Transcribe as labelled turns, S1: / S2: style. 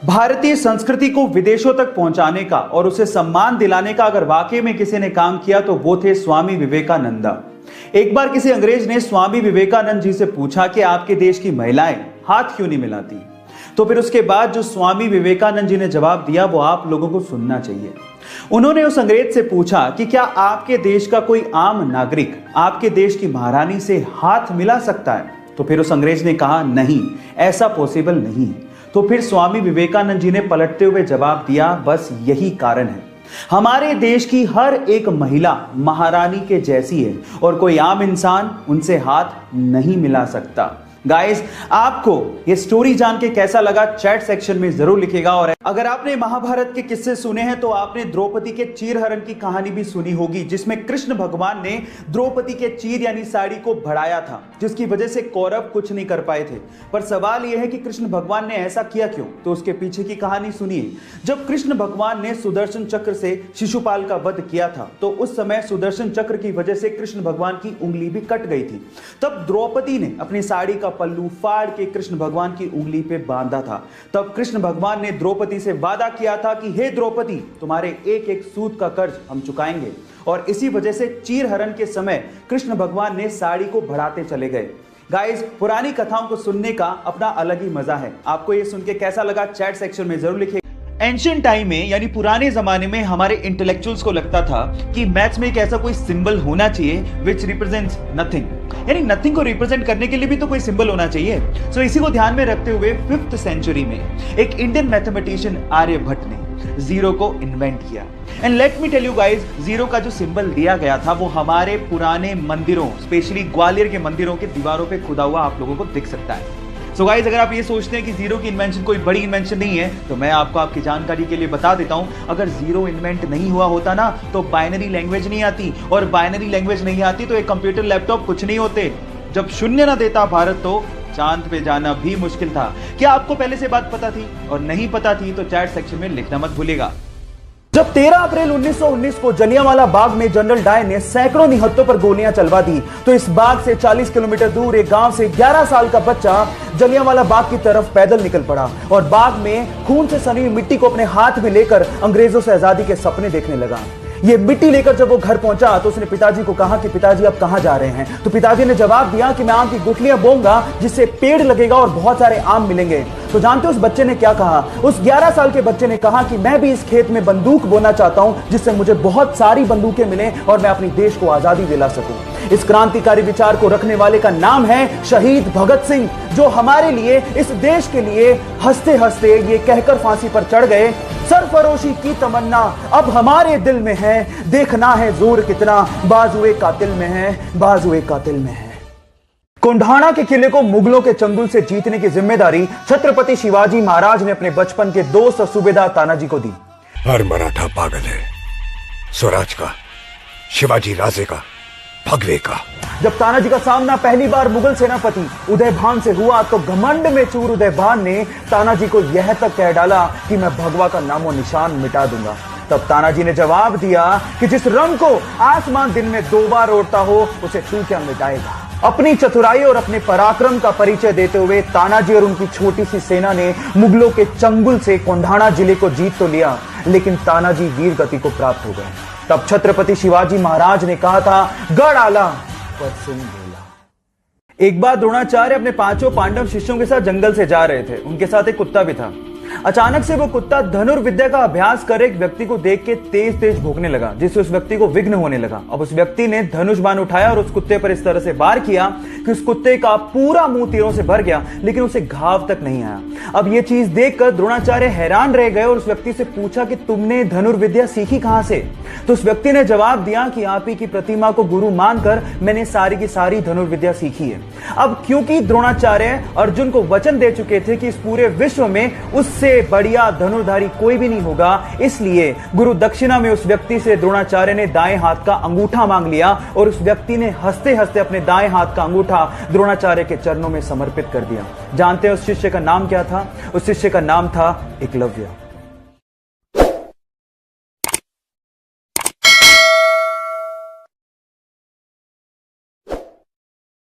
S1: भारतीय संस्कृति को विदेशों तक पहुंचाने का और उसे सम्मान दिलाने का अगर वाकई में किसी ने काम किया तो वो थे स्वामी विवेकानंद। एक बार किसी अंग्रेज ने स्वामी विवेकानंद जी से पूछा कि आपके देश की महिलाएं हाथ क्यों नहीं मिलाती। तो फिर उसके बाद जो स्वामी विवेकानंद जी ने जवाब दिया वो आप लोगों को सुनना चाहिए। उन्होंने उस अंग्रेज से पूछा कि क्या आपके देश का कोई आम नागरिक आपके देश की महारानी से हाथ मिला सकता है। तो फिर उस अंग्रेज ने कहा नहीं, ऐसा पॉसिबल नहीं है। तो फिर स्वामी विवेकानंद जी ने पलटते हुए जवाब दिया, बस यही कारण है, हमारे देश की हर एक महिला महारानी के जैसी है और कोई आम इंसान उनसे हाथ नहीं मिला सकता। गाइस, आपको ये स्टोरी जान के कैसा लगा चैट सेक्शन में जरूर लिखिएगा। और अगर आपने महाभारत के किस्से सुने हैं तो आपने द्रौपदी के चीरहरण की कहानी भी सुनी होगी, जिसमें कृष्ण भगवान ने द्रौपदी के चीर यानी साड़ी को बढ़ाया था, जिसकी वजह से कौरव कुछ नहीं कर पाए थे। पर सवाल यह है कि कृष्ण भगवान ने ऐसा किया क्यों, तो उसके पीछे की कहानी सुनिए। जब कृष्ण भगवान ने सुदर्शन चक्र से शिशुपाल का वध किया था तो उस समय सुदर्शन चक्र की वजह से कृष्ण भगवान की उंगली भी कट गई थी। तब द्रौपदी ने अपनी साड़ी का पल्लू फाड़ के कृष्ण भगवान की उंगली पे बांधा था। तब कृष्ण भगवान ने द्रौपदी से वादा किया था कि हे द्रौपदी, तुम्हारे एक एक सूत का कर्ज हम चुकाएंगे। और इसी वजह से चीरहरण के समय कृष्ण भगवान ने साड़ी को बढ़ाते चले गए। गाइस, पुरानी कथाओं को सुनने का अपना अलग ही मजा है। आपको ये सुन के कैसा लगा चैट सेक्शन में जरूर लिखिए। एंशिएंट टाइम में यानी पुराने जमाने में हमारे इंटेलेक्चुअल्स को लगता था कि मैथ्स में एक ऐसा कोई सिंबल होना चाहिए विच रिप्रेजेंट्स नथिंग, यानी नथिंग को रिप्रेजेंट करने के लिए भी तो कोई सिंबल होना चाहिए। सो इसी को ध्यान में रखते हुए 5th सेंचुरी में एक इंडियन मैथमेटिशियन आर्यभट्ट ने जीरो को इन्वेंट किया। And let me tell you guys, zero का जो सिंबल दिया गया था वो हमारे पुराने मंदिरों, स्पेशली ग्वालियर के मंदिरों के दीवारों पे खुदा हुआ आप लोगों को दिख सकता है। सो गाइस, अगर आप ये सोचते हैं कि जीरो की इन्वेंशन कोई बड़ी इन्वेंशन नहीं है तो मैं आपको आपकी जानकारी के लिए बता देता हूं, अगर जीरो इन्वेंट नहीं हुआ होता ना तो बाइनरी लैंग्वेज नहीं आती, और बाइनरी लैंग्वेज नहीं आती तो एक कंप्यूटर लैपटॉप कुछ नहीं होते। जब शून्य ना देता भारत तो चांद पे जाना भी मुश्किल था। क्या आपको पहले से बात पता थी? और नहीं पता थी तो चैट सेक्शन में लिखना मत भूलिएगा। जब 13 अप्रैल 1919 को जलियांवाला बाग में जनरल डायर ने सैकड़ों निहत्तों पर गोलियां चलवा दी तो इस बाग से 40 किलोमीटर दूर एक गांव से 11 साल का बच्चा जलियांवाला बाग की तरफ पैदल निकल पड़ा और बाग में खून से सनी हुई मिट्टी को अपने हाथ में लेकर अंग्रेजों से आजादी के सपने देखने लगा। ये मिट्टी लेकर जब वो घर पहुंचा तो उसने पिताजी को कहा कि पिताजी आप कहां जा रहे हैं। तो पिताजी ने जवाब दिया कि मैं आम की गुठलियां बोऊंगा जिससे पेड़ लगेगा और बहुत सारे आम मिलेंगे। तो जानते हो उस बच्चे ने क्या कहा? उस 11 साल के बच्चे ने कहा कि मैं भी इस खेत में बंदूक बोना चाहता हूं जिससे मुझे बहुत सारी बंदूकें मिलें और मैं अपने देश को आजादी दिला सकूं। इस क्रांतिकारी विचार को रखने वाले का नाम है शहीद भगत सिंह, जो हमारे लिए, इस देश के लिए हंसते हंसते ये कहकर फांसी पर चढ़ गए, सरफरोशी की तमन्ना अब हमारे दिल में है, देखना है जोर कितना बाजुए कातिल में है, बाजुए कातिल में है। कोंढाणा के किले को मुगलों के चंगुल से जीतने की जिम्मेदारी छत्रपति शिवाजी महाराज ने अपने बचपन के दोस्त और सूबेदार तानाजी को दी।
S2: हर मराठा पागल है, स्वराज का, शिवाजी राजे का, भगवे का।
S1: जब तानाजी का सामना पहली बार मुगल सेनापति उदयभान से हुआ तो घमंड में चूर उदयभान ने तानाजी को यह तक कह डाला कि मैं भगवा का नामो निशान मिटा दूंगा। तब तानाजी ने जवाब दिया कि जिस रंग को आसमान दिन में 2 बार ओढ़ता हो उसे तू क्या मिटाएगा। अपनी चतुराई और अपने पराक्रम का परिचय देते हुए तानाजी और उनकी छोटी सी सेना ने मुगलों के चंगुल से कोंढाणा जिले को जीत तो लिया, लेकिन तानाजी वीर गति को प्राप्त हो गए। तब छत्रपति शिवाजी महाराज ने कहा था, गढ़ आला पर सिंह बोला। एक बार द्रोणाचार्य अपने 5 पांडव शिष्यों के साथ जंगल से जा रहे थे। उनके साथ एक कुत्ता भी था। अचानक से वो कुत्ता धनुर्विद्या का अभ्यास कर एक व्यक्ति को देख के तेज तेज भौंकने लगा, जिससे उस व्यक्ति को विघ्न होने लगा। अब उस व्यक्ति ने धनुष बाण उठाया और उस कुत्ते पर इस तरह से वार किया कि उस कुत्ते का पूरा मुंह तीरों से भर गया, लेकिन उसे घाव तक नहीं आया। अब ये चीज देखकर द्रोणाचार्य हैरान रह गए और उस व्यक्ति से पूछा कि तुमने धनुर्विद्या सीखी कहां से? तो उस व्यक्ति ने जवाब दिया कि आप ही की प्रतिमा को गुरु मानकर मैंने सारी की सारी धनुर्विद्या सीखी है। अब क्योंकि द्रोणाचार्य अर्जुन को वचन दे चुके थे कि इस पूरे विश्व में उससे बढ़िया धनुर्धारी कोई भी नहीं होगा, इसलिए गुरु दक्षिणा में उस व्यक्ति से द्रोणाचार्य ने दाएं हाथ का अंगूठा मांग लिया और उस व्यक्ति ने हंसते हंसते अपने दाएं हाथ का अंगूठा द्रोणाचार्य के चरणों में समर्पित कर दिया। जानते हैं उस शिष्य का नाम क्या था? उस शिष्य का नाम था एकलव्य।